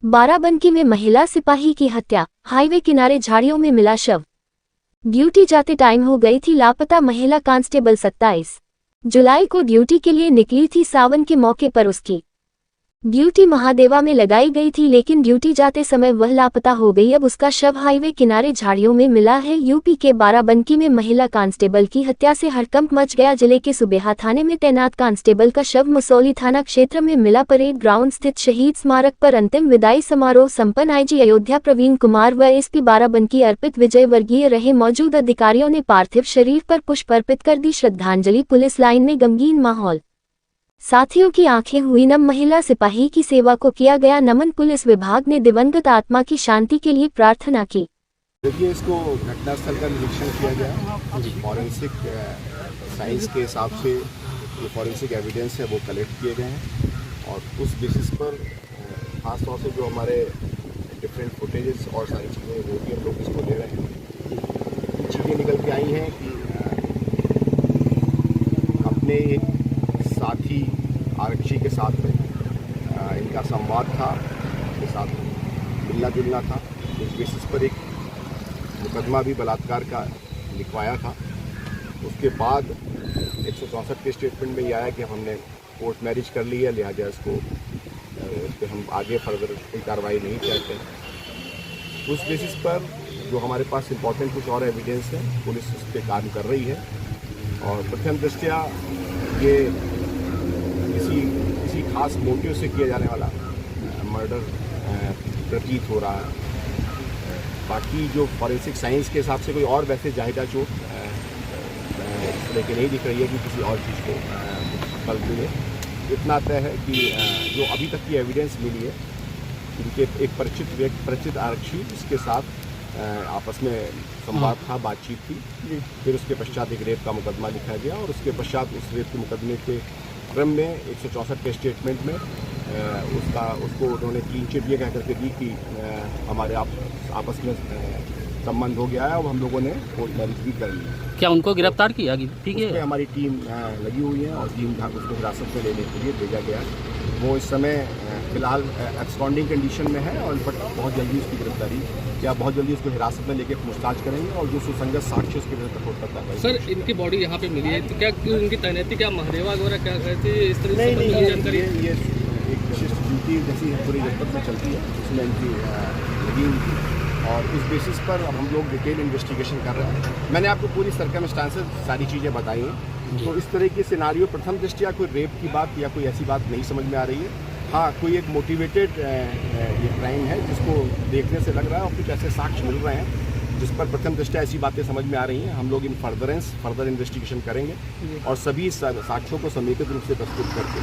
बाराबंकी में महिला सिपाही की हत्या, हाईवे किनारे झाड़ियों में मिला शव। ड्यूटी जाते टाइम हो गई थी लापता महिला कांस्टेबल। 27 जुलाई को ड्यूटी के लिए निकली थी। सावन के मौके पर उसकी ड्यूटी महादेवा में लगाई गई थी, लेकिन ड्यूटी जाते समय वह लापता हो गई। अब उसका शव हाईवे किनारे झाड़ियों में मिला है। यूपी के बाराबंकी में महिला कांस्टेबल की हत्या से हड़कंप मच गया। जिले के सुबेहा थाने में तैनात कांस्टेबल का शव मसौली थाना क्षेत्र में मिला। परेड ग्राउंड स्थित शहीद स्मारक पर अंतिम विदाई समारोह संपन्न। आईजी अयोध्या प्रवीण कुमार व एसपी बाराबंकी अर्पित विजय वर्गीय रहे। मौजूद अधिकारियों ने पार्थिव शरीर पर पुष्प अर्पित कर दी श्रद्धांजलि। पुलिस लाइन में गमगीन माहौल, साथियों की आंखें हुई नम। महिला सिपाही की सेवा को किया गया नमन। पुलिस विभाग ने दिवंगत आत्मा की शांति के लिए प्रार्थना की। देखिए, इसको घटनास्थल का निरीक्षण किया गया। फॉरेंसिक साइंस के हिसाब से जो फॉरेंसिक एविडेंस है वो कलेक्ट किए गए हैं और उस बेसिस पर खासतौर से जो हमारे डिफरेंट फुटेजेस और सारी चीज़ें वो भी हम लोग इसको ले रहे हैं। चीज़ें निकल के आई हैं कि अपने एक साथी आरक्षी के साथ में इनका संवाद था, उनके साथ मिलना जुलना था। उस बेसिस पर एक मुकदमा भी बलात्कार का लिखवाया था। उसके बाद 164 के स्टेटमेंट में ये आया कि हमने कोर्ट मैरिज कर ली है, लिहाजा इसको इस पर हम आगे फर्दर कोई कार्रवाई नहीं चाहते हैं। उस बेसिस पर जो हमारे पास इम्पोर्टेंट कुछ और एविडेंस है, पुलिस उस पर काम कर रही है और प्रथम दृष्टया ये किसी खास मोटिव से किया जाने वाला मर्डर प्रतीत हो रहा है। बाकी जो फॉरेंसिक साइंस के हिसाब से कोई और वैसे जाहिदा चोट इस तरह की नहीं दिख रही है कि किसी और चीज़ को बल मिले। इतना तय है कि जो अभी तक की एविडेंस मिली है, इनके एक परिचित आरक्षी जिसके साथ आपस में संवाद था, बातचीत थी। फिर उसके पश्चात एक रेप का मुकदमा लिखा गया और उसके पश्चात उस रेप के मुकदमे के क्रम में 164 के स्टेटमेंट में उसको उन्होंने क्लीन चिट ये कह करके दी कि हमारे आपस में संबंध हो गया है और हम लोगों ने कोर्ट मैरिज भी कर ली। क्या उनको गिरफ्तार किया? ठीक है, हमारी टीम लगी हुई है और टीम उसको हिरासत में लेने के लिए भेजा गया। वो इस समय फिलहाल एब्सकॉन्डिंग कंडीशन में है और बट बहुत जल्दी उसकी गिरफ्तारी या बहुत जल्दी उसको हिरासत में लेके पूछताछ करेंगे और जो सुसंगत साक्ष्य उसके विरुद्ध कठोर करता है। सर, इनकी बॉडी यहाँ पे मिली है तो क्या उनकी तैनाती क्या महादेवा वगैरह क्या कहती है इस तरह से? नहीं, ये एक विशिष्ट ड्यूटी जैसी पूरी जनपद में चलती है, उसमें इनकी लगी हुई और उस बेसिस पर अब हम लोग डिटेल इन्वेस्टिगेशन कर रहे हैं। मैंने आपको पूरी सर्कमस्टांसेस सारी चीज़ें बताई हैं। तो इस तरह के सिनारियो प्रथम दृष्टया कोई रेप की बात या कोई ऐसी बात नहीं समझ में आ रही है। हाँ, कोई एक मोटिवेटेड ये क्राइम है जिसको देखने से लग रहा है और कुछ ऐसे साक्ष्य मिल रहे हैं जिस पर प्रथम दृष्टया ऐसी बातें समझ में आ रही हैं। हम लोग इन फर्दर इन्वेस्टिगेशन करेंगे और सभी साक्ष्यों को समेकित रूप से प्रस्तुत करके